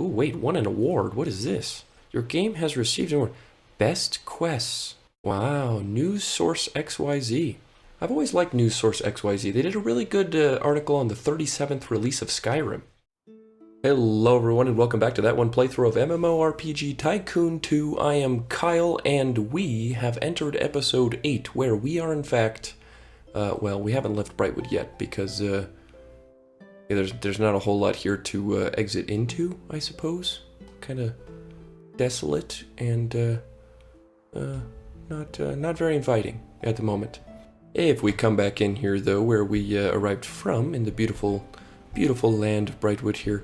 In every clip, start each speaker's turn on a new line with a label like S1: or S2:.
S1: Ooh, wait, won an award. What is this? Your game has received an award. Best Quests. Wow, News Source XYZ. I've always liked News Source XYZ. They did a really good article on the 37th release of Skyrim. Hello everyone and welcome back to that one playthrough of MMORPG Tycoon 2. I am Kyle and we have entered episode 8 where we are in fact, well, we haven't left Brightwood yet because there's not a whole lot here to exit into, I suppose. Kind of desolate and not very inviting at the moment. If we come back in here though, where we arrived from in the beautiful land of Brightwood here,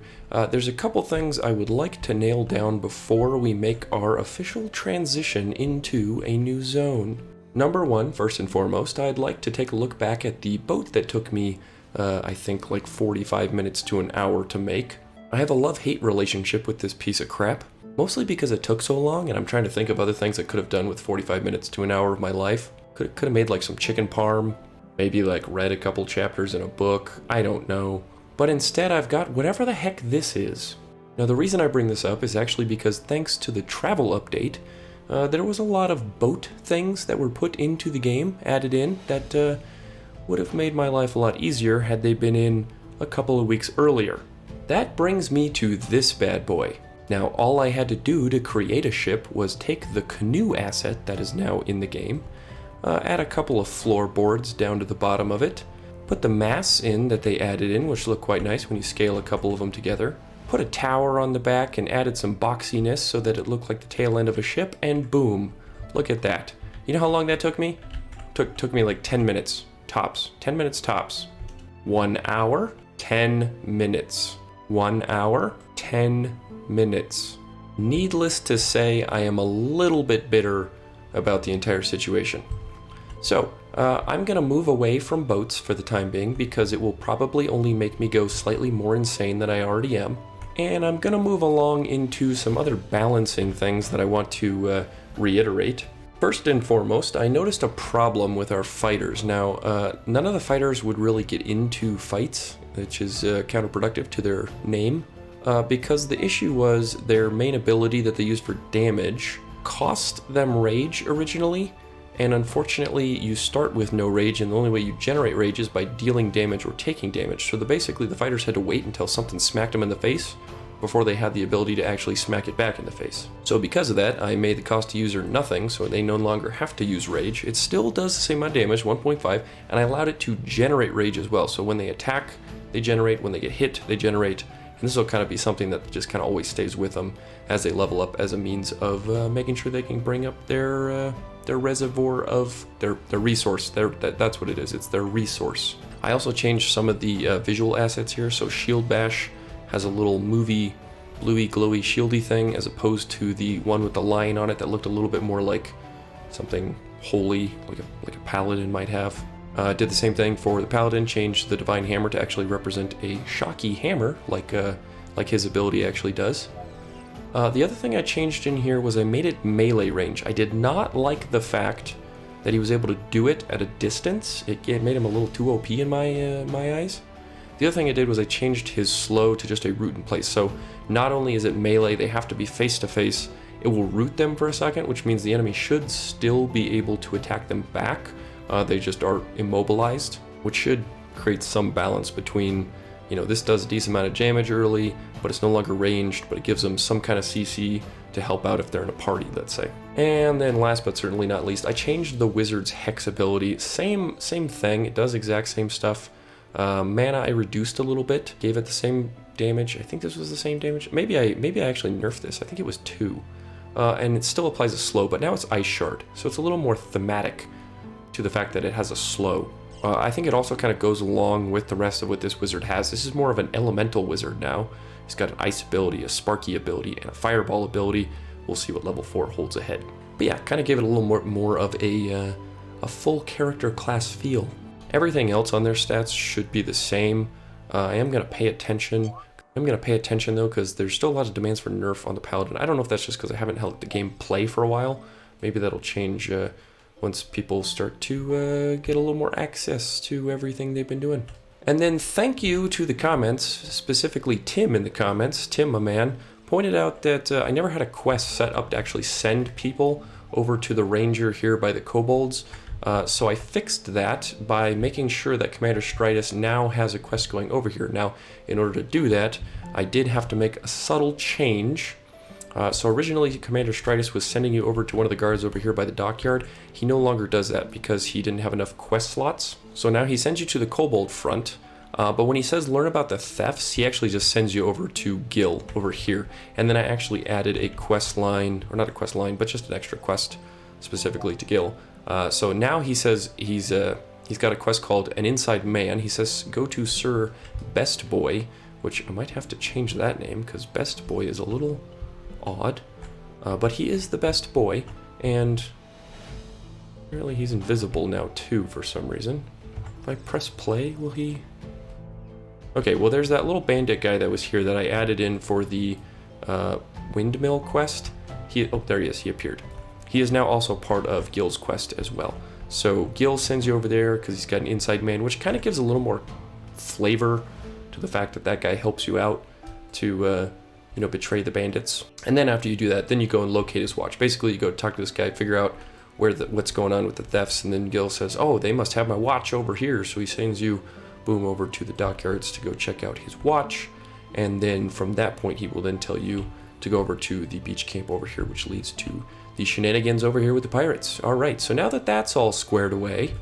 S1: there's a couple things I would like to nail down before we make our official transition into a new zone. Number one, first and foremost, I'd like to take a look back at the boat that took me, I think like 45 minutes to an hour to make. I have a love-hate relationship with this piece of crap, mostly because it took so long and I'm trying to think of other things I could have done with 45 minutes to an hour of my life. Could have made like some chicken parm, maybe like read a couple chapters in a book, I don't know. But instead I've got whatever the heck this is. Now the reason I bring this up is actually because thanks to the travel update, there was a lot of boat things that were put into the game, added in, that would have made my life a lot easier had they been in a couple of weeks earlier. That brings me to this bad boy. Now all I had to do to create a ship was take the canoe asset that is now in the game, add a couple of floorboards down to the bottom of it, put the masts in that they added in, which look quite nice when you scale a couple of them together, put a tower on the back and added some boxiness so that it looked like the tail end of a ship, and boom, look at that. You know how long that took me? Took me like 10 minutes tops. 10 minutes tops. 1 hour, 10 minutes. 1 hour, 10 minutes. Needless to say, I am a little bit bitter about the entire situation. So, I'm gonna move away from boats for the time being because it will probably only make me go slightly more insane than I already am. And I'm gonna move along into some other balancing things that I want to reiterate. First and foremost, I noticed a problem with our fighters. Now, none of the fighters would really get into fights, which is counterproductive to their name, because the issue was their main ability that they used for damage cost them rage originally, and unfortunately you start with no rage, and the only way you generate rage is by dealing damage or taking damage. So basically the fighters had to wait until something smacked them in the face before they had the ability to actually smack it back in the face. So because of that, I made the cost to user nothing, so they no longer have to use rage. It still does the same amount of damage, 1.5, and I allowed it to generate rage as well. So when they attack, they generate, when they get hit, they generate, and this will kind of be something that just kind of always stays with them as they level up, as a means of making sure they can bring up their reservoir of their resource. That's what it is, it's their resource. I also changed some of the visual assets here, so Shield Bash has a little movie bluey glowy shieldy thing as opposed to the one with the lion on it that looked a little bit more like something holy, like a paladin might have. Did the same thing for the paladin, changed the divine hammer to actually represent a shocky hammer like his ability actually does. The other thing I changed in here was I made it melee range. I did not like the fact that he was able to do it at a distance. It made him a little too OP in my eyes. The other thing I did was I changed his slow to just a root in place. So not only is it melee, they have to be face to face. It will root them for a second, which means the enemy should still be able to attack them back. They just are immobilized, which should create some balance between, you know, this does a decent amount of damage early, but it's no longer ranged, but it gives them some kind of CC to help out if they're in a party, let's say. And then last but certainly not least, I changed the wizard's hex ability. Same thing, it does exact same stuff. Mana I reduced a little bit, gave it the same damage. I think this was the same damage. Maybe I actually nerfed this. I think it was 2. And it still applies a slow, but now it's Ice Shard. So it's a little more thematic to the fact that it has a slow. I think it also kind of goes along with the rest of what this wizard has. This is more of an elemental wizard now. He's got an ice ability, a sparky ability, and a fireball ability. We'll see what level 4 holds ahead. But yeah, kind of gave it a little more of a full character class feel. Everything else on their stats should be the same. I am going to pay attention. I'm going to pay attention though, because there's still a lot of demands for nerf on the paladin. I don't know if that's just because I haven't held the game play for a while. Maybe that'll change once people start to get a little more access to everything they've been doing. And then thank you to the comments, specifically Tim in the comments. Tim, my man, pointed out that I never had a quest set up to actually send people over to the ranger here by the kobolds. So I fixed that by making sure that Commander Stritus now has a quest going over here. Now, in order to do that, I did have to make a subtle change. So originally, Commander Stritus was sending you over to one of the guards over here by the dockyard. He no longer does that because he didn't have enough quest slots. So now he sends you to the kobold front. But when he says learn about the thefts, he actually just sends you over to Gil over here. And then I actually added a quest line, or not a quest line, but just an extra quest specifically to Gil. So now he says he's got a quest called An Inside Man. He says go to Sir Best Boy, which I might have to change that name because Best Boy is a little odd. But he is the best boy, and apparently he's invisible now too for some reason. If I press play, will he... Okay, well there's that little bandit guy that was here that I added in for the windmill quest. Oh, there he is, he appeared. He is now also part of Gil's quest as well. So Gil sends you over there because he's got an inside man, which kind of gives a little more flavor to the fact that that guy helps you out to, you know, betray the bandits. And then after you do that, then you go and locate his watch. Basically, you go talk to this guy, figure out what's going on with the thefts, and then Gil says, oh, they must have my watch over here. So he sends you, boom, over to the dockyards to go check out his watch. And then from that point, he will then tell you to go over to the beach camp over here, which leads to the shenanigans over here with the pirates. All right, so now that that's all squared away,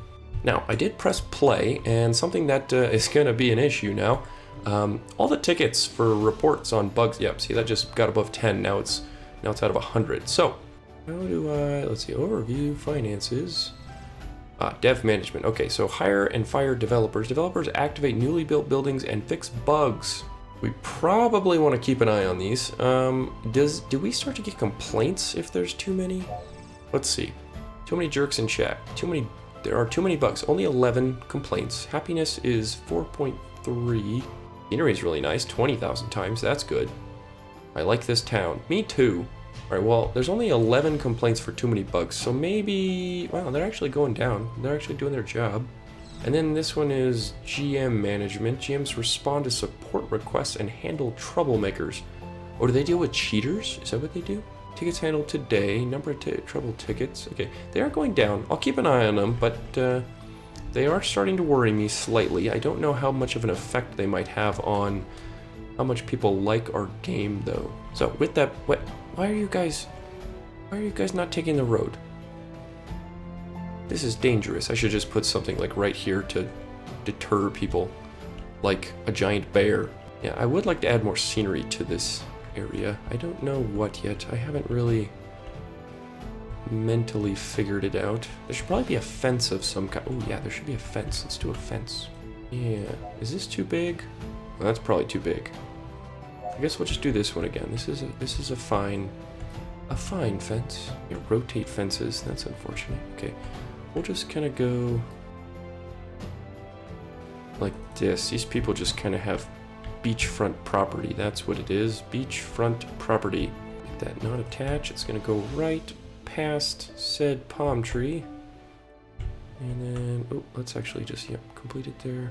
S1: now I did press play, and something that is going to be an issue now, all the tickets for reports on bugs, yep, see that just got above 10, now it's out of 100. So how do I, let's see, overview, finances, dev management. Okay, so hire and fire developers. Developers activate newly built buildings and fix bugs. We probably want to keep an eye on these. Do we start to get complaints if there's too many? Let's see. Too many jerks in chat. There are too many bugs. Only 11 complaints. Happiness is 4.3. Scenery is really nice. 20,000 times. That's good. I like this town. Me too. All right, well, there's only 11 complaints for too many bugs. So maybe... Wow, they're actually going down. They're actually doing their job. And then this one is GM management. GMs respond to support requests and handle troublemakers. Oh, do they deal with cheaters? Is that what they do? Tickets handled today. Number of trouble tickets. Okay, they are going down. I'll keep an eye on them, but they are starting to worry me slightly. I don't know how much of an effect they might have on how much people like our game, though. So with that, why are you guys not taking the road? This is dangerous. I should just put something like right here to deter people, like a giant bear. Yeah, I would like to add more scenery to this area. I don't know what yet. I haven't really mentally figured it out. There should probably be a fence of some kind. Oh yeah, there should be a fence. Let's do a fence. Yeah, is this too big? Well, that's probably too big. I guess we'll just do this one again. This is a fine fence. Yeah, rotate fences. That's unfortunate. Okay. We'll just kind of go like this. These people just kind of have beachfront property. That's what it is. Beachfront property. Make that not attach. It's going to go right past said palm tree. And then, oh, let's actually just, yep, complete it there.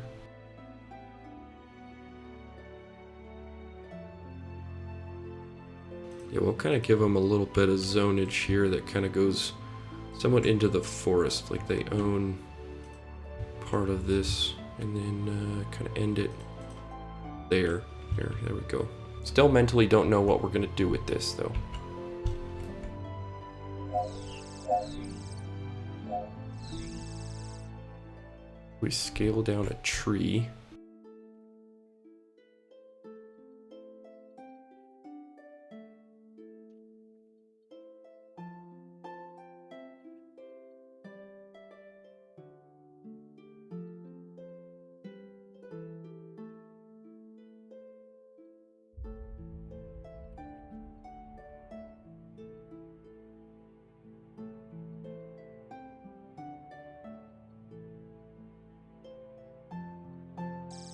S1: Yeah, we'll kind of give them a little bit of zonage here that kind of goes somewhat into the forest, like they own part of this, and then kind of end it there. There we go. Still mentally don't know what we're gonna do with this, though. We scale down a tree.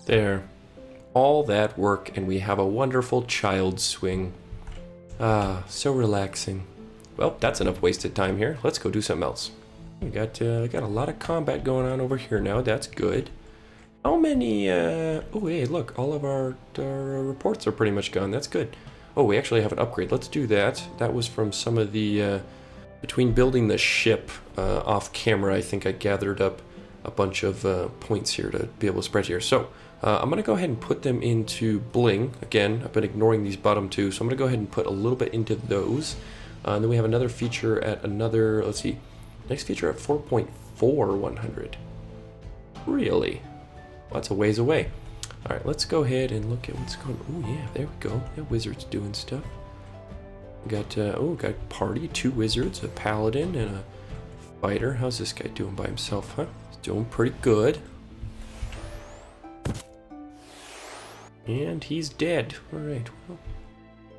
S1: There. All that work and we have a wonderful child swing. Ah, so relaxing. Well, that's enough wasted time here. Let's go do something else. We got a lot of combat going on over here now. That's good. How many, oh hey, look, all of our reports are pretty much gone. That's good. Oh, we actually have an upgrade. Let's do that. That was from some of the, between building the ship off camera, I think I gathered up a bunch of points here to be able to spread here. So I'm going to go ahead and put them into bling. Again, I've been ignoring these bottom two, so I'm going to go ahead and put a little bit into those. And then we have another feature at another, let's see, next feature at 4.4100. Really? Well, that's a ways away. All right, let's go ahead and look at what's going on. Oh, yeah, there we go. That wizard's doing stuff. We got, got party, 2 wizards, a paladin, and a fighter. How's this guy doing by himself, huh? He's doing pretty good. And he's dead. All right, well.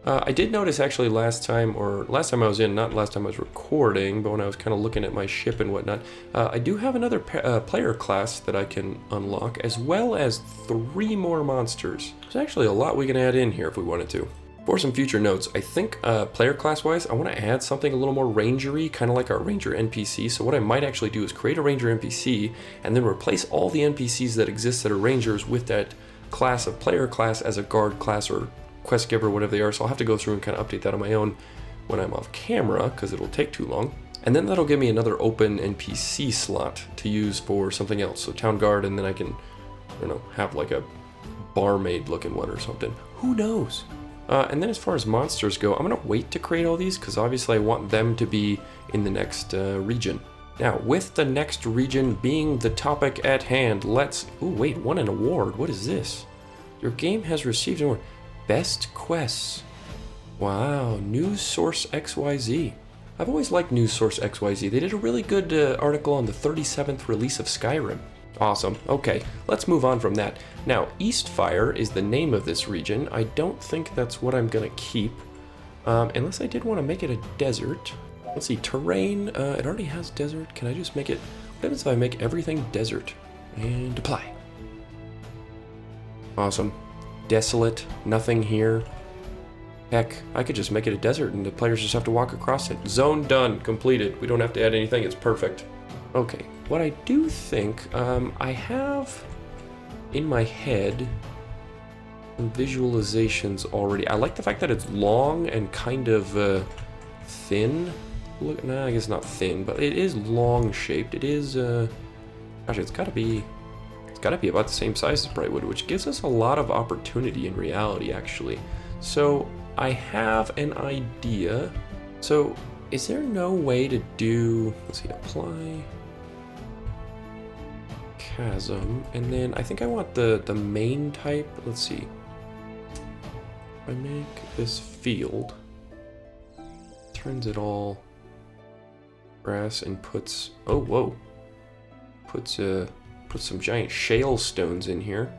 S1: I did notice actually last time I was in, not last time I was recording, but when I was kind of looking at my ship and whatnot, I do have another player class that I can unlock, as well as 3 more monsters. There's actually a lot we can add in here if we wanted to. For some future notes, I think player class-wise, I want to add something a little more rangery, kind of like our ranger NPC. So what I might actually do is create a ranger NPC, and then replace all the NPCs that exist that are rangers with that class of player class as a guard class or quest giver, whatever they are. So I'll have to go through and kind of update that on my own when I'm off camera, because it'll take too long. And then that'll give me another open NPC slot to use for something else. So town guard, and then I can, I don't know, have like a barmaid looking one or something. Who knows? And then as far as monsters go, I'm gonna wait to create all these, because obviously I want them to be in the next region. Now, with the next region being the topic at hand, let's... Ooh, wait, won an award. What is this? Your game has received an award. Best quests. Wow, News Source XYZ. I've always liked News Source XYZ. They did a really good article on the 37th release of Skyrim. Awesome. Okay, let's move on from that. Now, Eastfire is the name of this region. I don't think that's what I'm gonna keep, unless I did want to make it a desert. Let's see, terrain. It already has desert. Can I just make it? What happens if I make everything desert? And apply. Awesome. Desolate, nothing here. Heck, I could just make it a desert and the players just have to walk across it. Zone done, completed. We don't have to add anything, it's perfect. Okay, what I do think, I have in my head some visualizations already. I like the fact that it's long and kind of thin. Look, nah, I guess not thin, but it is long shaped. It is, actually, it's gotta be about the same size as Brightwood, which gives us a lot of opportunity in reality, actually. So I have an idea. So is there no way to do, let's see, apply chasm, and then I think I want the main type. Let's see. If I make this field, turns it all grass and puts, oh, whoa, puts some giant shale stones in here.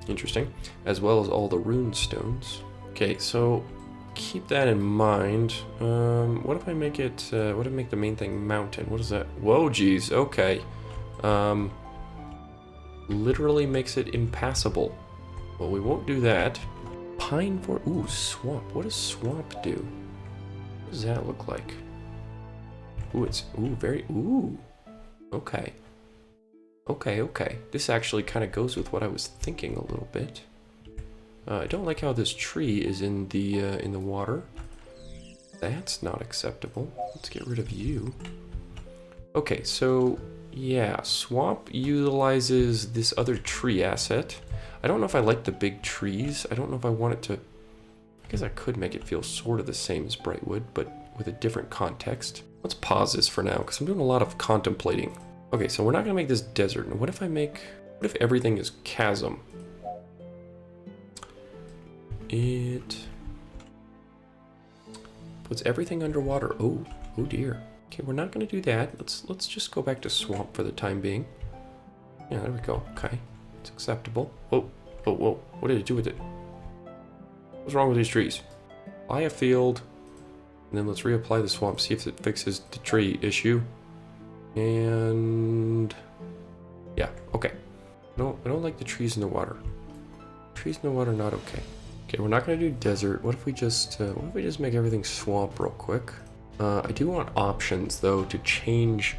S1: Interesting. As well as all the rune stones. Okay, so keep that in mind. What if I make it, what if I make the main thing mountain? What is that? Whoa, geez, okay. Literally makes it impassable. Well, we won't do that. Pine for, ooh, swamp. What does swamp do? What does that look like? Ooh, it's, ooh, very, ooh. Okay. Okay. This actually kind of goes with what I was thinking a little bit. I don't like how this tree is in the water. That's not acceptable. Let's get rid of you. Okay, so yeah, swamp utilizes this other tree asset. I don't know if I like the big trees. I don't know if I want it to... I guess I could make it feel sort of the same as Brightwood, but with a different context. Let's pause this for now, because I'm doing a lot of contemplating. Okay, so we're not gonna make this desert. What if I make, what if everything is chasm? It puts everything underwater. Oh dear. Okay, we're not gonna do that. Let's just go back to swamp for the time being. Yeah, there we go. Okay, it's acceptable. Whoa. What did it do with it? What's wrong with these trees? Apply a field, and then let's reapply the swamp. See if it fixes the tree issue. And yeah, okay. I don't like the trees in the water. Trees in the water, not okay. Okay, we're not gonna do desert. What if we just make everything swamp real quick? I do want options though to change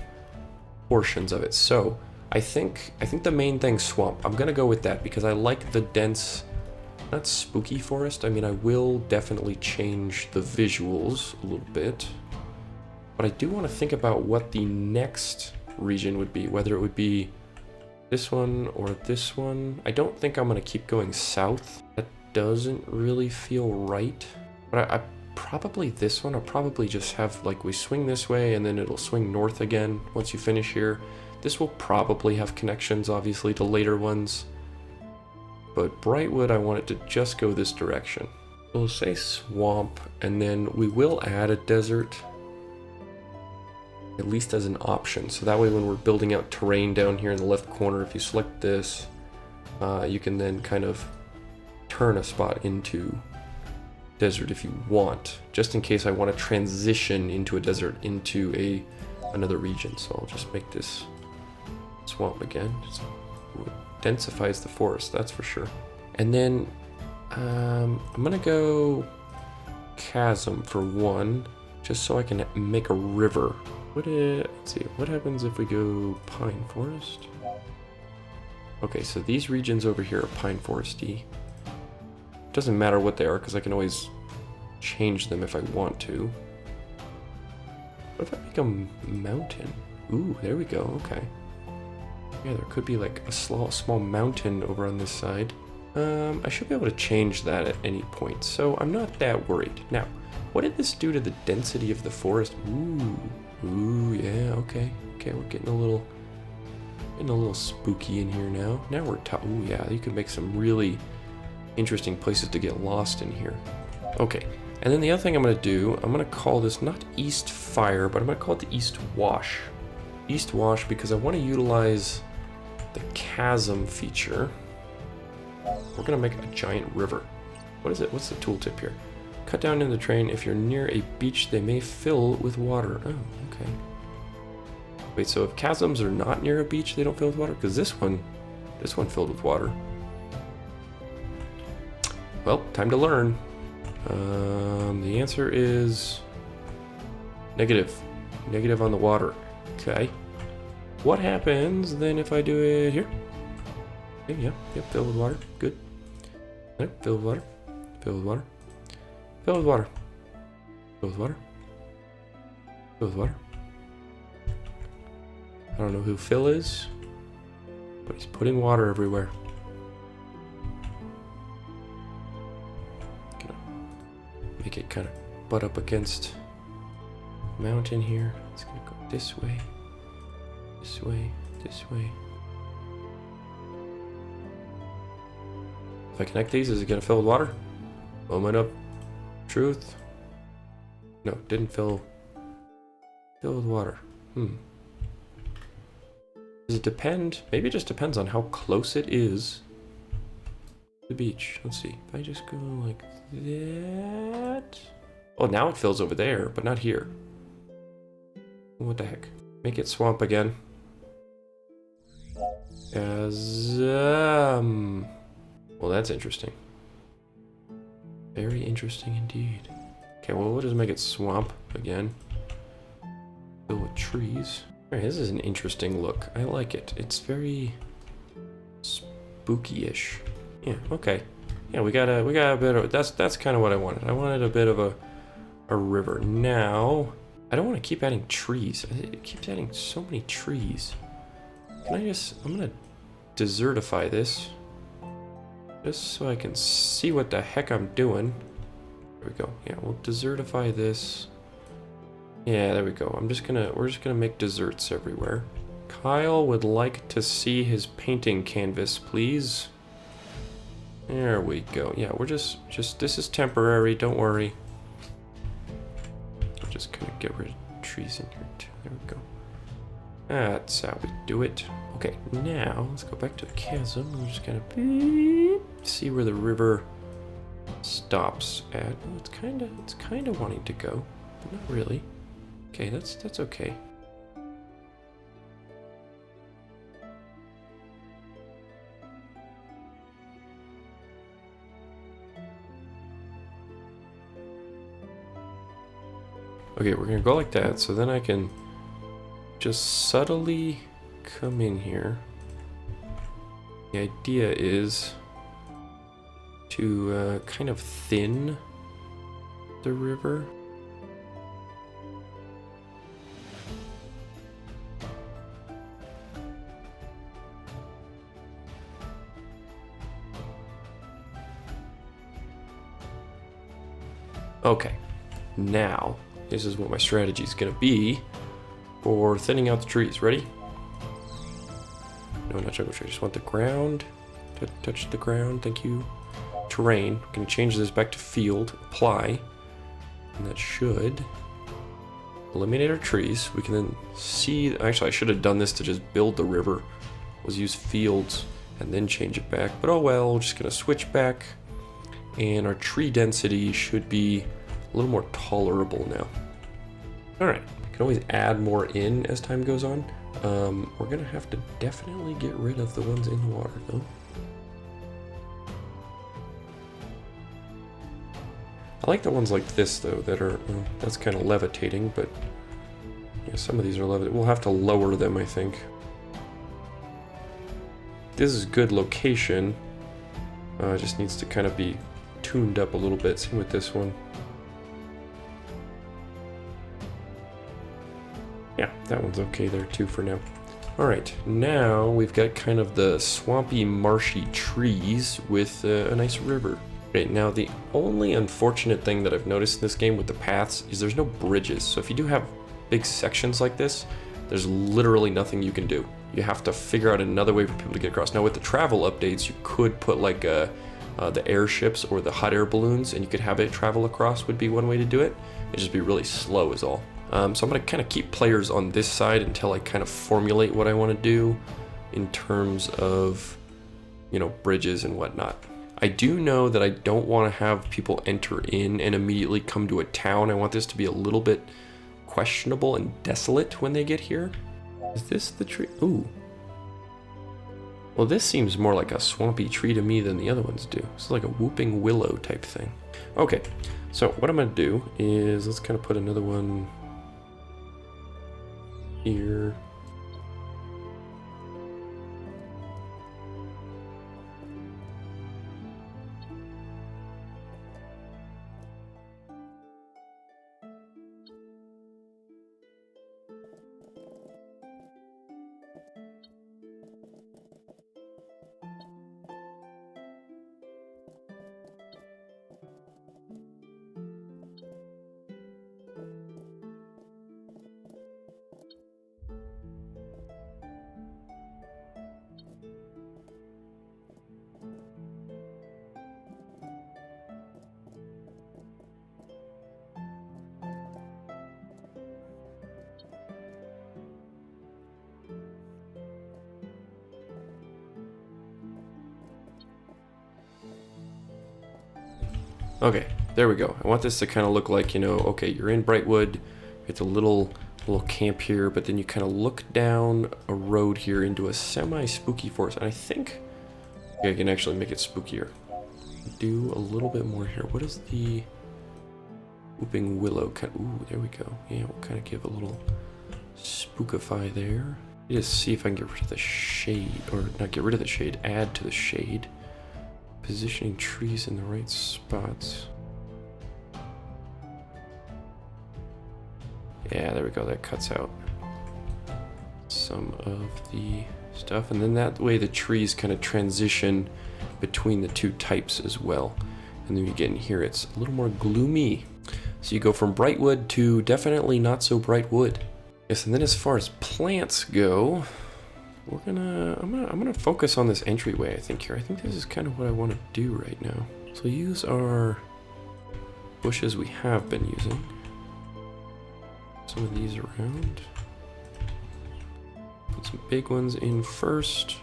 S1: portions of it. So I think the main thing's swamp. I'm gonna go with that because I like the dense. not spooky forest. I mean, I will definitely change the visuals a little bit. But I do want to think about what the next region would be, whether it would be this one or this one. I don't think I'm going to keep going south. That doesn't really feel right. But I probably this one, I'll probably just have, like, we swing this way and then it'll swing north again once you finish here. This will probably have connections, obviously, to later ones. But Brightwood, I want it to just go this direction. We'll say swamp, and then we will add a desert, at least as an option. So that way when we're building out terrain down here in the left corner, if you select this, you can then kind of turn a spot into desert if you want, just in case I want to transition into a desert into another region. So I'll just make this swamp again. Just densifies the forest, that's for sure. And then I'm gonna go chasm for one, just so I can make a river. Let's see, what happens if we go pine forest? Okay, so these regions over here are pine foresty. Doesn't matter what they are, because I can always change them if I want to. What if I make a mountain? Ooh, there we go, okay. Yeah, there could be like a small mountain over on this side. I should be able to change that at any point, so I'm not that worried. Now, what did this do to the density of the forest? Ooh, yeah, okay. Okay, we're getting a little spooky in here now. Now we're ooh, yeah, you can make some really interesting places to get lost in here. Okay, and then the other thing I'm gonna do, I'm gonna call this not East Fire, but I'm gonna call it the East Wash. East Wash, because I want to utilize the chasm feature. We're gonna make a giant river. What is it? What's the tooltip here? Cut down in the terrain. If you're near a beach, they may fill with water. Oh, okay. Wait, so if chasms are not near a beach, they don't fill with water? Because this one filled with water. Well, time to learn. The answer is negative. Negative on the water. Okay. What happens then if I do it here? Okay, yeah, fill with water. Good. Yep, fill with water. Fill with water. Fill with water. Fill with water. Fill with water. I don't know who Phil is, but he's putting water everywhere. Gonna make it kind of butt up against the mountain here. It's gonna go this way, this way, this way. If I connect these, is it gonna fill with water? Moment of truth. No, didn't fill with water. Does it depend? Maybe it just depends on how close it is to the beach. Let's see. If I just go like that. Oh, now it fills over there, but not here. What the heck? Make it swamp again. Well, that's interesting. Very interesting indeed. Okay, well, we'll just make it swamp again. Fill with trees. Alright, this is an interesting look. I like it. It's very spooky-ish. Yeah, okay. Yeah, we got a bit of that's kind of what I wanted. I wanted a bit of a river. Now, I don't want to keep adding trees. It keeps adding so many trees. I'm gonna desertify this. Just so I can see what the heck I'm doing. There we go. Yeah, we'll desertify this. Yeah, there we go. We're just gonna make deserts everywhere. Kyle would like to see his painting canvas, please. There we go. Yeah, we're just this is temporary, don't worry. I'm just gonna get rid of trees in here too. There we go. That's how we do it. Okay, now let's go back to the chasm. We're just gonna see where the river stops at. Oh, it's kinda wanting to go, but not really. Okay, that's okay. Okay, we're gonna go like that, so then I can just subtly come in here. The idea is to kind of thin the river. Okay, now this is what my strategy is going to be for thinning out the trees. Ready? No, not jungle tree. I just want the ground. Touch the ground. Thank you. Terrain. I'm going to change this back to field. Apply. And that should eliminate our trees. We can then see. Actually, I should have done this to just build the river. Was use fields and then change it back. But oh well. We're just going to switch back. And our tree density should be a little more tolerable now. Alright, we can always add more in as time goes on. We're gonna have to definitely get rid of the ones in the water though. I like the ones like this though, that are, that's kind of levitating, but yeah, some of these are levitating. We'll have to lower them, I think. This is good location. It just needs to kind of be tuned up a little bit. Same with this one. Yeah, that one's okay there too for now. Alright, now we've got kind of the swampy, marshy trees with a nice river. Okay, now the only unfortunate thing that I've noticed in this game with the paths is there's no bridges. So if you do have big sections like this, there's literally nothing you can do. You have to figure out another way for people to get across. Now with the travel updates, you could put like the airships or the hot air balloons, and you could have it travel across would be one way to do it. It'd just be really slow is all. So I'm going to kind of keep players on this side until I kind of formulate what I want to do in terms of, you know, bridges and whatnot. I do know that I don't want to have people enter in and immediately come to a town. I want this to be a little bit questionable and desolate when they get here. Is this the tree? Ooh. Well, this seems more like a swampy tree to me than the other ones do. It's like a whooping willow type thing. Okay, so what I'm going to do is let's kind of put another one here. Okay, there we go. I want this to kind of look like, you know, okay, you're in Brightwood, it's a little camp here, but then you kind of look down a road here into a semi-spooky forest. And I think I can actually make it spookier. Do a little bit more here. What is the whooping willow? Ooh, there we go. Yeah, we'll kind of give a little spookify there. Just see if I can get rid of the shade, or not get rid of the shade, add to the shade. Positioning trees in the right spots. Yeah, there we go. That cuts out some of the stuff. And then that way the trees kind of transition between the two types as well. And then you get in here, it's a little more gloomy. So you go from Brightwood to definitely not so bright wood. Yes, and then as far as plants go, I'm gonna focus on this entryway, I think, here. I think this is kind of what I want to do right now. So use our bushes we have been using. Some of these around. Put some big ones in first.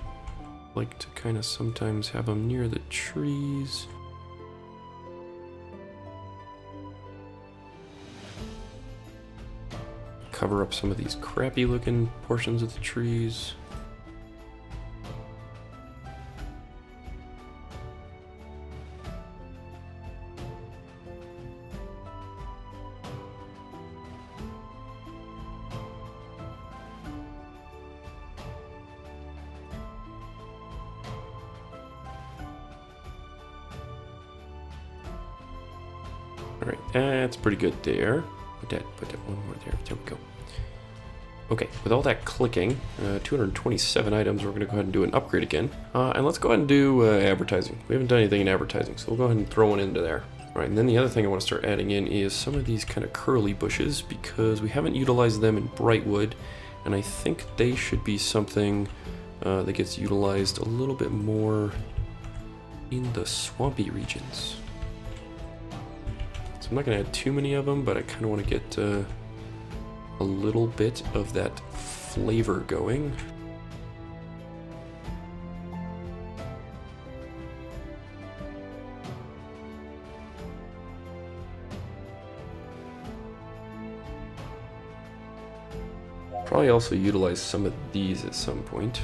S1: Like to kind of sometimes have them near the trees. Cover up some of these crappy looking portions of the trees. All right, that's pretty good there. Put that one more there. There we go. Okay, with all that clicking, 227 items, we're going to go ahead and do an upgrade again. And let's go ahead and do advertising. We haven't done anything in advertising, so we'll go ahead and throw one into there. All right, and then the other thing I want to start adding in is some of these kind of curly bushes, because we haven't utilized them in Brightwood, and I think they should be something that gets utilized a little bit more in the swampy regions. So I'm not going to add too many of them, but I kind of want to get a little bit of that flavor going. Probably also utilize some of these at some point.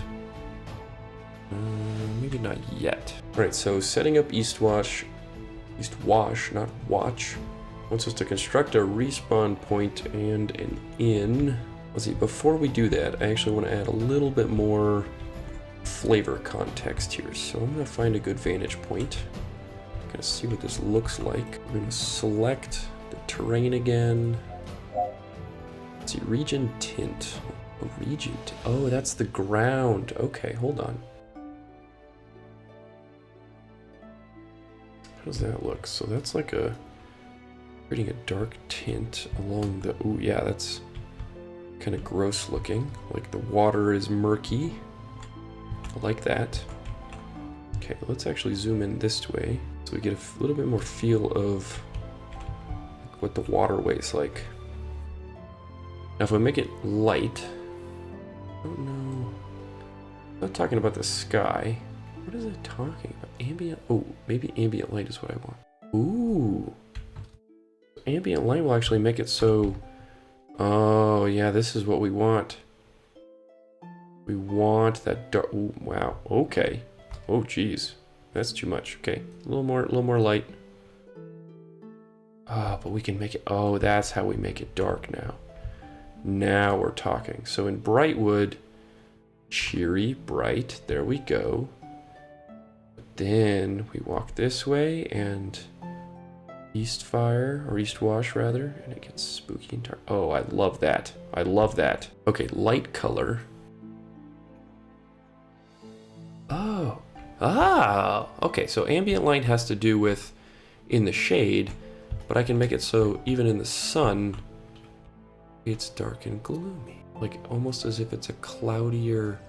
S1: Maybe not yet. All right, so setting up East Wash, not Watch, wants us to construct a respawn point and an inn. Let's see, before we do that, I actually want to add a little bit more flavor context here. So I'm going to find a good vantage point. I'm going to see what this looks like. I'm going to select the terrain again. Let's see, region tint. Region, oh, that's the ground. Okay, hold on. How does that look? So that's like creating a dark tint along the, ooh, yeah, that's kind of gross looking. Like the water is murky. I like that. Okay, let's actually zoom in this way so we get a little bit more feel of what the waterway's like. Now if we make it light, I don't know. I'm not talking about the sky. What is it talking about? Ambient, oh, maybe ambient light is what I want. Ooh. Ambient light will actually make it so, oh yeah, this is what we want. We want that dark, ooh, wow, okay. Oh geez, that's too much. Okay, a little more light. Ah, but we can make it, oh, that's how we make it dark now. Now we're talking. So in Brightwood, cheery, bright, there we go. But then we walk this way and East Fire, or East Wash rather, and it gets spooky and dark. Oh, I love that. I love that. Okay, light color. Oh. Ah, okay, so ambient light has to do with in the shade, but I can make it so even in the sun, it's dark and gloomy. Like almost as if it's a cloudier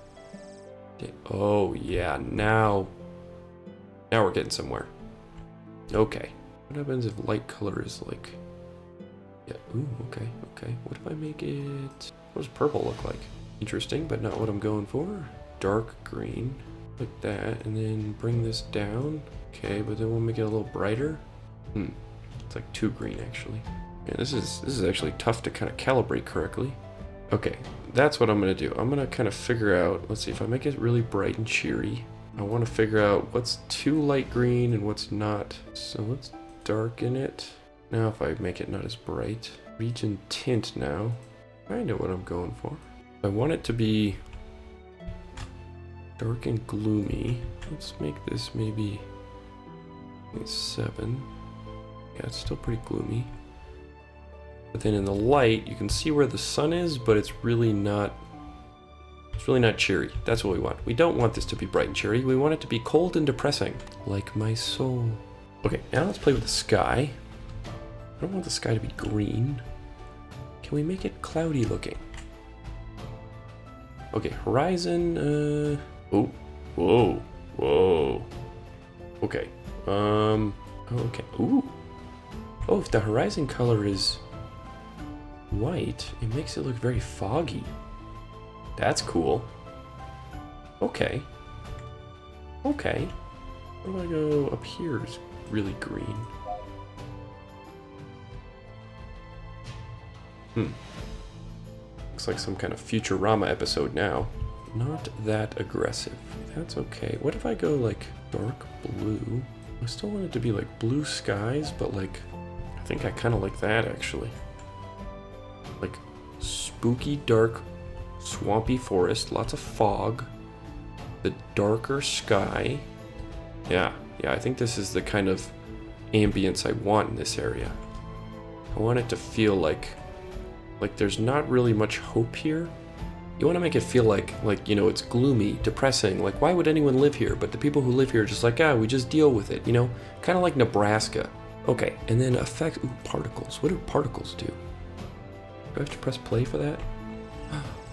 S1: day. Oh yeah, now we're getting somewhere. Okay. What happens if light color is like, yeah, ooh, okay. What if I make it, what does purple look like? Interesting, but not what I'm going for. Dark green, like that, and then bring this down. Okay, but then we'll make it a little brighter. It's like too green actually. Yeah, this is actually tough to kind of calibrate correctly. Okay, that's what I'm gonna do. I'm gonna kind of figure out, let's see, if I make it really bright and cheery, I want to figure out what's too light green and what's not. So let's darken it. Now if I make it not as bright, region tint now, I know what I'm going for. I want it to be dark and gloomy. Let's make this maybe 7. Yeah, it's still pretty gloomy. But then in the light, you can see where the sun is, but it's really not cheery. That's what we want. We don't want this to be bright and cheery. We want it to be cold and depressing, like my soul. Okay, now let's play with the sky. I don't want the sky to be green. Can we make it cloudy looking? Okay, horizon, oh, whoa. Okay, okay, ooh. Oh, if the horizon color is white, it makes it look very foggy. That's cool. Okay. What if I go up here is really green? Looks like some kind of Futurama episode now. Not that aggressive. That's okay. What if I go like dark blue? I still want it to be like blue skies, but like, I think I kind of like that actually. Like spooky, dark, swampy forest, lots of fog, the darker sky. Yeah, I think this is the kind of ambience I want in this area. I want it to feel like there's not really much hope here. You want to make it feel like, you know, it's gloomy, depressing. Like, why would anyone live here? But the people who live here are just like, we just deal with it, you know? Kind of like Nebraska. Okay, and then effects, particles. What do particles do? Do I have to press play for that?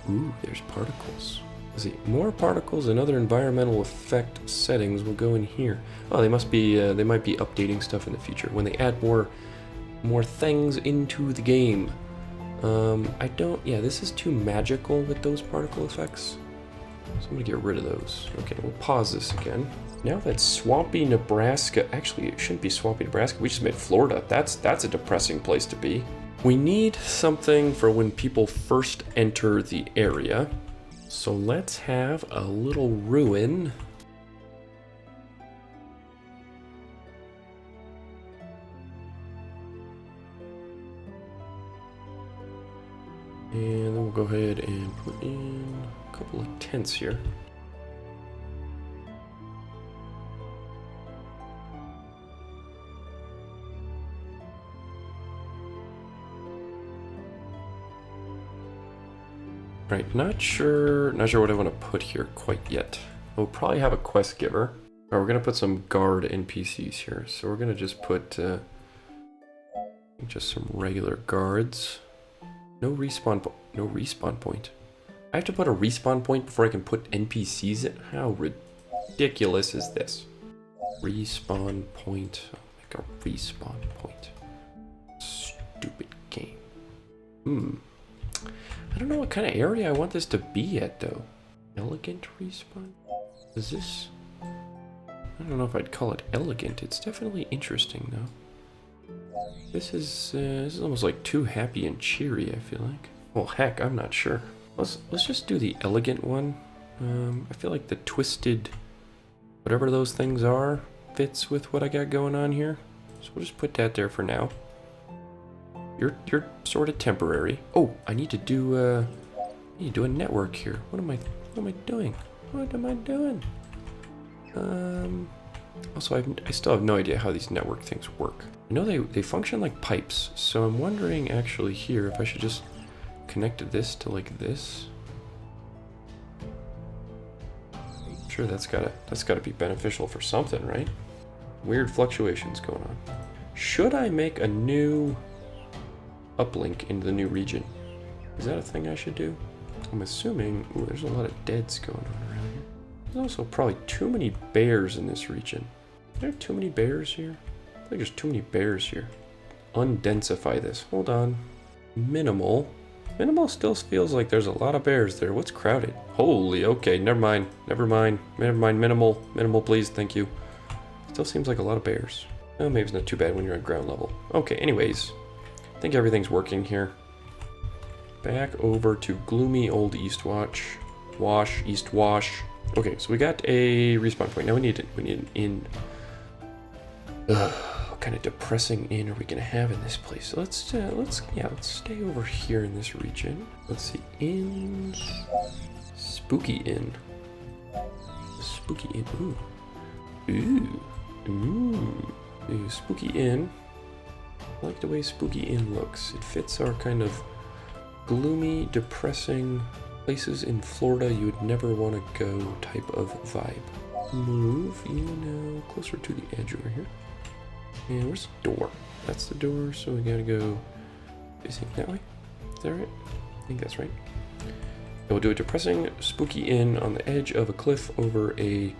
S1: Ooh, there's particles. Let's see, more particles and other environmental effect settings will go in here. Oh, they might be updating stuff in the future when they add more things into the game. This is too magical with those particle effects. So I'm gonna get rid of those. Okay, we'll pause this again. Now that swampy Nebraska, actually it shouldn't be swampy Nebraska, we just made Florida. That's a depressing place to be. We need something for when people first enter the area. So let's have a little ruin. And then we'll go ahead and put in a couple of tents here. Right, not sure what I want to put here quite yet. We'll probably have a quest giver. Or we're gonna put some guard NPCs here. So we're gonna just put just some regular guards. No respawn point. I have to put a respawn point before I can put NPCs in? How ridiculous is this? Respawn point. I'll make a respawn point. Stupid game. I don't know what kind of area I want this to be at though. Elegant respawn? Is this... I don't know if I'd call it elegant. It's definitely interesting though. This is almost like too happy and cheery, I feel like. Well, heck, I'm not sure. Let's just do the elegant one. I feel like the twisted, whatever those things are, fits with what I got going on here. So we'll just put that there for now. You're sort of temporary. Oh, I need to do a network here. What am I doing? What am I doing? Also, I still have no idea how these network things work. I know they function like pipes, so I'm wondering actually here if I should just connect this to like this. I'm sure that's gotta be beneficial for something, right? Weird fluctuations going on. Should I make a new uplink into the new region? Is that a thing I should do? I'm assuming. Ooh, there's a lot of deads going on around here. There's also probably too many bears in this region. Are there too many bears here? I think there's too many bears here. Undensify this. Hold on. Minimal. Minimal still feels like there's a lot of bears there. What's crowded? Holy, okay, never mind. Minimal. Minimal, please, thank you. Still seems like a lot of bears. Oh, maybe it's not too bad when you're at ground level. Okay, anyways. I think everything's working here. Back over to gloomy old East Wash. Okay, so we got a respawn point. Now we need an inn. What kind of depressing inn are we gonna have in this place? So let's stay over here in this region. Let's see, inns. Spooky inn. Spooky inn. Ooh, spooky inn. I like the way Spooky Inn looks. It fits our kind of gloomy, depressing places in Florida you would never want to go type of vibe. Move you now closer to the edge over here. And where's the door? That's the door, so we gotta go facing that way. Is that right? I think that's right. And we'll do a depressing Spooky Inn on the edge of a cliff over a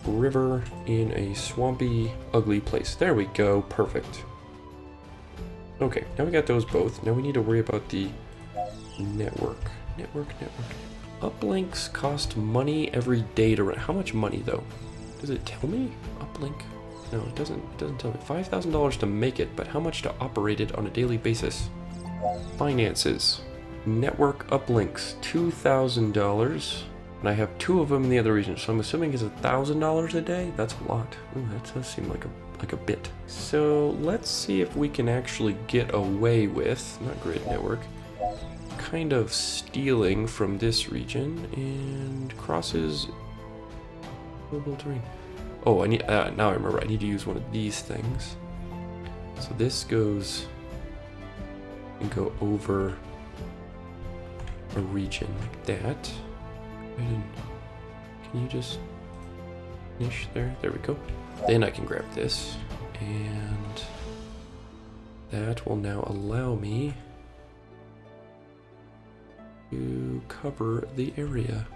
S1: river in a swampy, ugly place. There we go. Perfect. Okay, now we got those both. Now we need to worry about the network. Uplinks cost money every day to run. How much money though? Does it tell me? Uplink? No, it doesn't tell me. $5,000 to make it, but how much to operate it on a daily basis? Finances. Network uplinks, $2,000. And I have 2 of them in the other region, so I'm assuming it's $1,000 a day? That's a lot. Ooh, that does seem like a bit. So let's see if we can actually get away with, not grid network, kind of stealing from this region and crosses mobile terrain. Oh, I need, now I remember, I need to use one of these things. So this goes and go over a region like that. Can you just finish there? There we go. Then I can grab this, and that will now allow me to cover the area.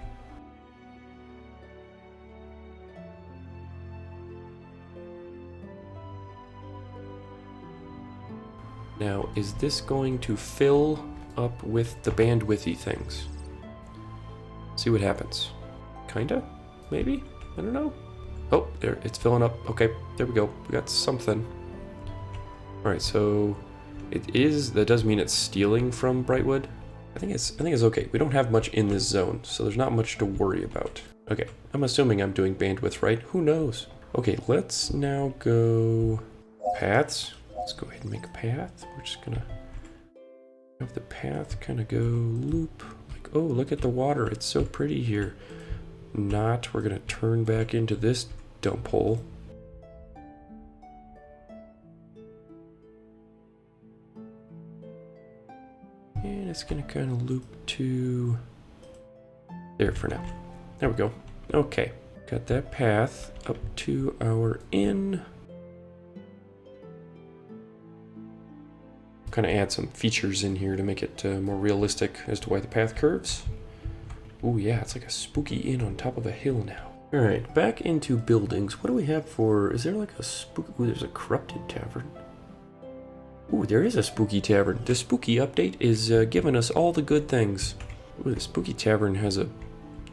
S1: Now, is this going to fill up with the bandwidthy things? See what happens. Kinda? Maybe? I don't know. Oh, there, it's filling up. Okay, there we go. We got something. Alright, so it is, that does mean it's stealing from Brightwood. I think it's okay. We don't have much in this zone, so there's not much to worry about. Okay, I'm assuming I'm doing bandwidth right. Who knows? Okay, let's now go paths. Let's go ahead and make a path. We're just gonna have the path kind of go loop. Like, oh, look at the water. It's so pretty here. Not, we're gonna turn back into this dump hole. And it's gonna kind of loop to there for now. There we go. Okay, got that path up to our inn. Kind of add some features in here to make it more realistic as to why the path curves. Oh yeah, it's like a spooky inn on top of a hill now. All right, back into buildings. What do we have for, is there like a spooky, ooh, there's a corrupted tavern. Ooh, there is a spooky tavern. The spooky update is giving us all the good things. Ooh, the spooky tavern has a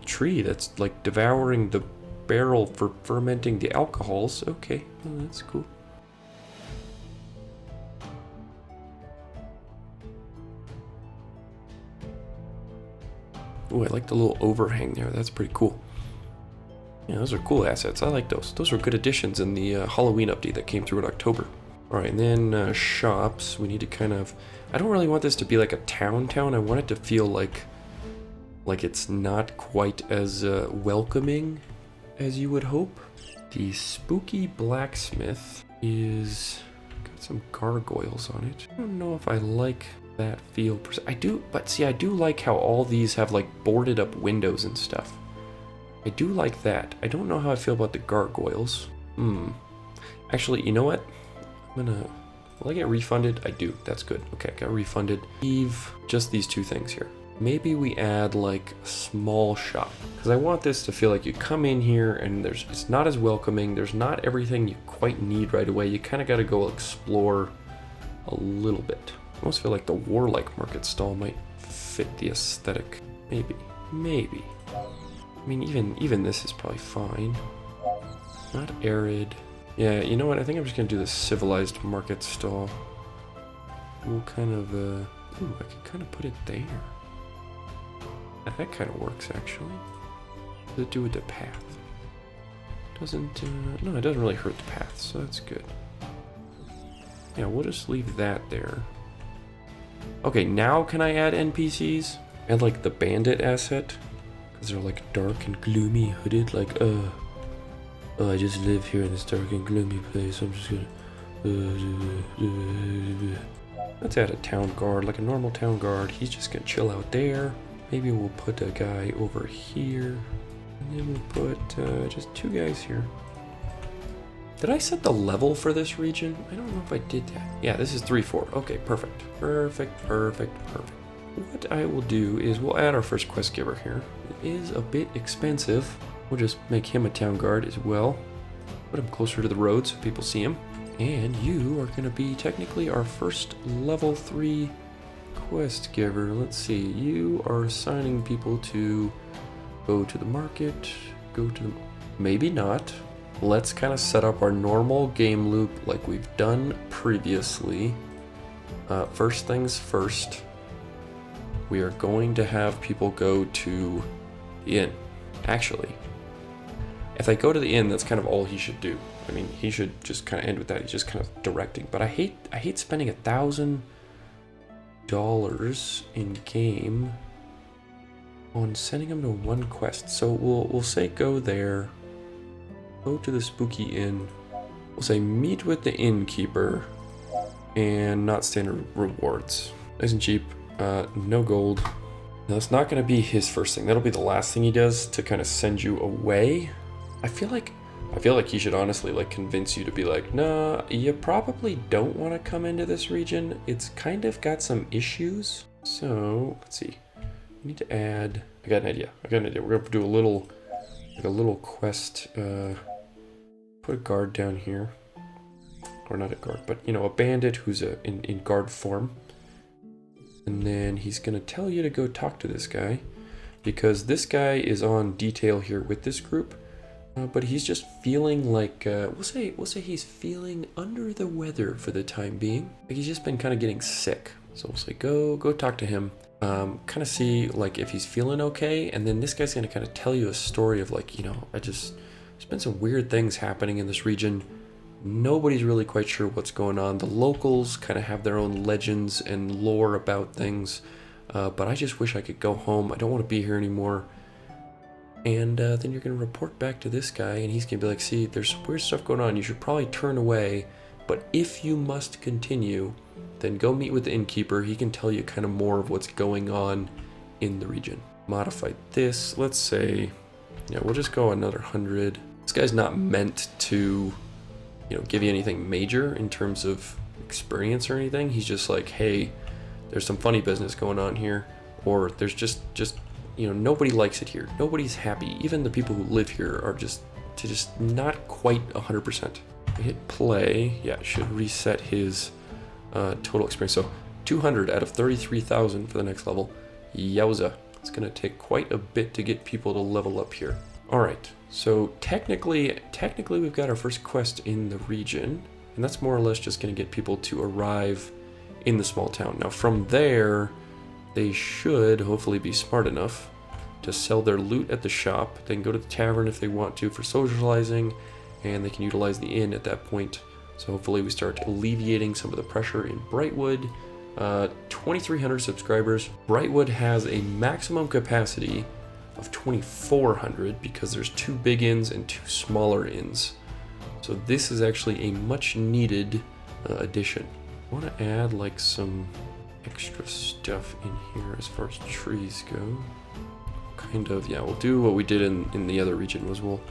S1: tree that's like devouring the barrel for fermenting the alcohols. Okay, well, that's cool. Ooh, I like the little overhang there. That's pretty cool. Yeah, those are cool assets. I like those. Those were good additions in the Halloween update that came through in October. All right, and then shops. We need to kind of... I don't really want this to be like a town. I want it to feel like it's not quite as welcoming as you would hope. The spooky blacksmith is... got some gargoyles on it. I don't know if I like that feel. I do, but see, I do like how all these have like boarded up windows and stuff. I do like that. I don't know how I feel about the gargoyles. Actually, you know what? Will I get refunded? I do. That's good. Okay, got refunded. Leave just these two things here. Maybe we add like a small shop, because I want this to feel like you come in here and it's not as welcoming. There's not everything you quite need right away. You kind of got to go explore a little bit. I almost feel like the warlike market stall might fit the aesthetic. Maybe. I mean, even this is probably fine. Not arid. Yeah, you know what? I think I'm just gonna do the civilized market stall. We'll kind of, ooh, I can kind of put it there. That kind of works, actually. What does it do with the path? Doesn't, no, it doesn't really hurt the path, so that's good. Yeah, we'll just leave that there. Okay, now can I add NPCs? Add like the bandit asset? Because they're like dark and gloomy, hooded, like, oh, I just live here in this dark and gloomy place, I'm just gonna... Let's add a town guard, like a normal town guard. He's just gonna chill out there. Maybe we'll put a guy over here. And then we'll put just two guys here. Did I set the level for this region? I don't know if I did that. Yeah, this is 3-4. Okay, perfect. Perfect. What I will do is we'll add our first quest giver here. It is a bit expensive. We'll just make him a town guard as well. Put him closer to the road so people see him. And you are going to be technically our first level 3 quest giver. Let's see. You are assigning people to go to the market, go to the... Maybe not. Let's kind of set up our normal game loop like we've done previously. First things first. We are going to have people go to the inn. Actually, if they go to the inn, that's kind of all he should do. I mean, he should just kind of end with that. He's just kind of directing. But I hate spending $1,000 in game on sending him to one quest. So we'll say go there. Go to the spooky inn. We'll say meet with the innkeeper and not standard rewards. Nice and cheap. No gold. Now, that's not going to be his first thing. That'll be the last thing he does to kind of send you away. I feel like he should honestly like convince you to be like, nah, you probably don't want to come into this region. It's kind of got some issues. So let's see. We need to add. I got an idea. We're going to do a little quest. Put a guard down here, or not a guard, but you know, a bandit who's in guard form. And then he's going to tell you to go talk to this guy, because this guy is on detail here with this group, but he's just feeling like, we'll say he's feeling under the weather for the time being. Like he's just been kind of getting sick. So we'll say, go talk to him, kind of see like if he's feeling okay. And then this guy's going to kind of tell you a story of like, you know, there's been some weird things happening in this region. Nobody's really quite sure what's going on. The locals kind of have their own legends and lore about things, but I just wish I could go home. I don't want to be here anymore. And then you're going to report back to this guy, and he's going to be like, see, there's some weird stuff going on. You should probably turn away, but if you must continue, then go meet with the innkeeper. He can tell you kind of more of what's going on in the region. Modify this. Let's say, yeah, we'll just go another 100. This guy's not meant to, you know, give you anything major in terms of experience or anything. He's just like, hey, there's some funny business going on here, or there's just you know, nobody likes it here. Nobody's happy. Even the people who live here are just not quite 100%. I hit play. Yeah, it should reset his total experience. So 200 out of 33,000 for the next level. Yowza. It's gonna take quite a bit to get people to level up here. All right. So technically we've got our first quest in the region, and that's more or less just going to get people to arrive in the small town. Now from there, they should hopefully be smart enough to sell their loot at the shop. They can go to the tavern if they want to for socializing, and they can utilize the inn at that point. So hopefully we start alleviating some of the pressure in Brightwood. 2,300 subscribers. Brightwood has a maximum capacity of 2,400 because there's 2 big inns and 2 smaller inns. So this is actually a much needed addition. I want to add like some extra stuff in here as far as trees go. Kind of, yeah, we'll do what we did in the other region, was we'll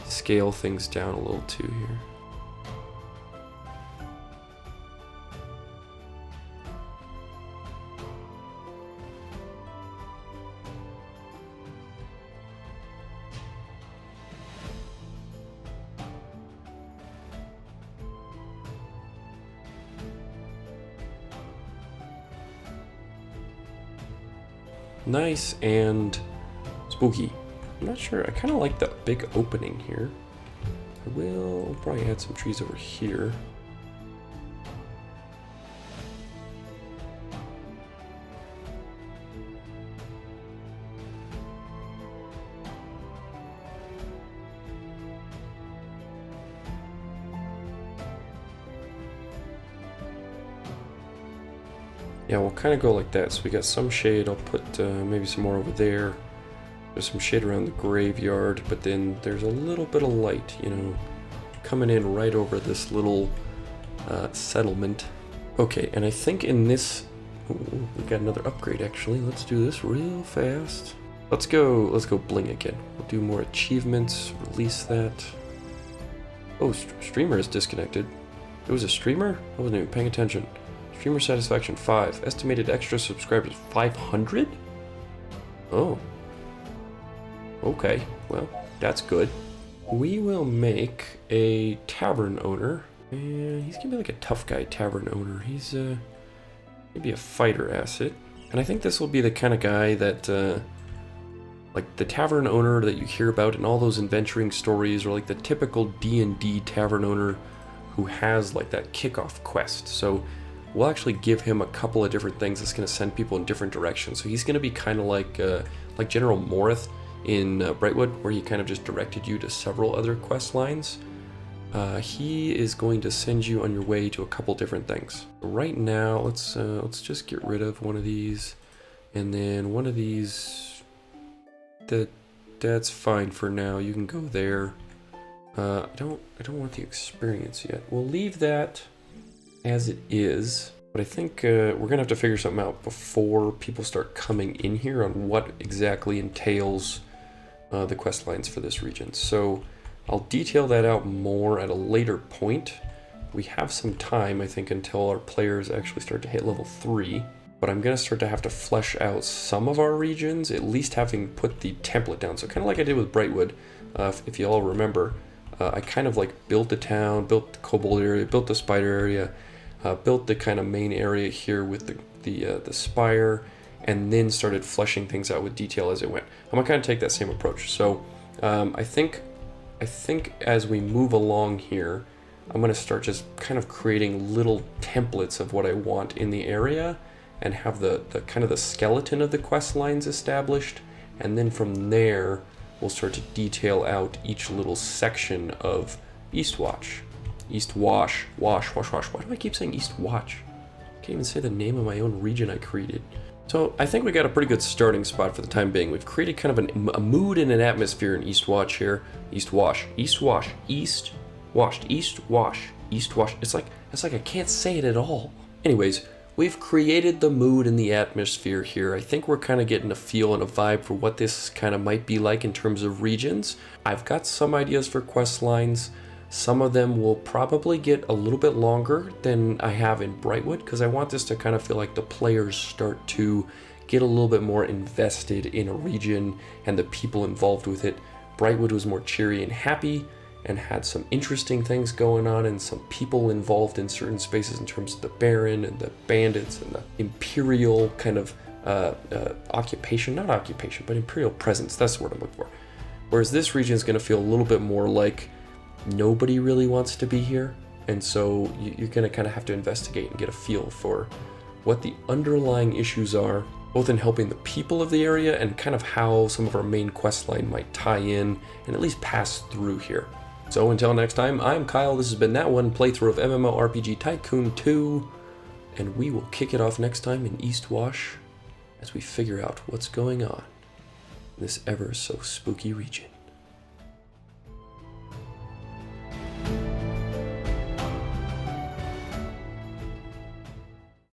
S1: scale things down a little too here. Nice and spooky. I'm not sure. I kind of like the big opening here. We'll probably add some trees over here. Yeah, we'll kind of go like that. So we got some shade. I'll put maybe some more over there. There's some shade around the graveyard, but then there's a little bit of light, you know, coming in right over this little settlement. Okay, and I think in this, we got another upgrade actually. Let's do this real fast. Let's go bling again. We'll do more achievements. Release that. Oh, streamer is disconnected. It was a streamer? I wasn't even paying attention. Streamer satisfaction 5. Estimated extra subscribers 500? Oh. Okay, well, that's good. We will make a tavern owner. And he's gonna be like a tough guy tavern owner. He's maybe a fighter asset. And I think this will be the kind of guy that like the tavern owner that you hear about in all those adventuring stories, or like the typical D&D tavern owner who has like that kickoff quest. So we'll actually give him a couple of different things that's going to send people in different directions. So he's going to be kind of like General Morith in Brightwood, where he kind of just directed you to several other quest lines. He is going to send you on your way to a couple different things. Right now, let's just get rid of one of these, and then one of these. That's fine for now. You can go there. I don't want the experience yet. We'll leave that as it is. But I think we're going to have to figure something out before people start coming in here on what exactly entails the quest lines for this region. So I'll detail that out more at a later point. We have some time, I think, until our players actually start to hit level 3. But I'm going to start to have to flesh out some of our regions, at least having put the template down. So kind of like I did with Brightwood, if you all remember, I kind of like built the town, built the kobold area, built the spider area, built the kind of main area here with the spire, and then started fleshing things out with detail as it went. I'm going to kind of take that same approach. So I think as we move along here, I'm going to start just kind of creating little templates of what I want in the area, and have the kind of the skeleton of the quest lines established, and then from there we'll start to detail out each little section of Eastwash. Eastwash. Why do I keep saying Eastwash? I can't even say the name of my own region I created. So I think we got a pretty good starting spot for the time being. We've created kind of a mood and an atmosphere in Eastwash here. Eastwash. It's like I can't say it at all. Anyways, we've created the mood and the atmosphere here. I think we're kind of getting a feel and a vibe for what this kind of might be like in terms of regions. I've got some ideas for quest lines. Some of them will probably get a little bit longer than I have in Brightwood, because I want this to kind of feel like the players start to get a little bit more invested in a region and the people involved with it. Brightwood was more cheery and happy, and had some interesting things going on and some people involved in certain spaces in terms of the Baron and the bandits and the Imperial kind of Imperial presence. That's the word I'm looking for. Whereas this region is going to feel a little bit more like nobody really wants to be here. And so you're going to kind of have to investigate and get a feel for what the underlying issues are, both in helping the people of the area and kind of how some of our main quest line might tie in and at least pass through here. So until next time, I'm Kyle. This has been that one playthrough of MMORPG Tycoon 2, and we will kick it off next time in Eastwash as we figure out what's going on in this ever so spooky region.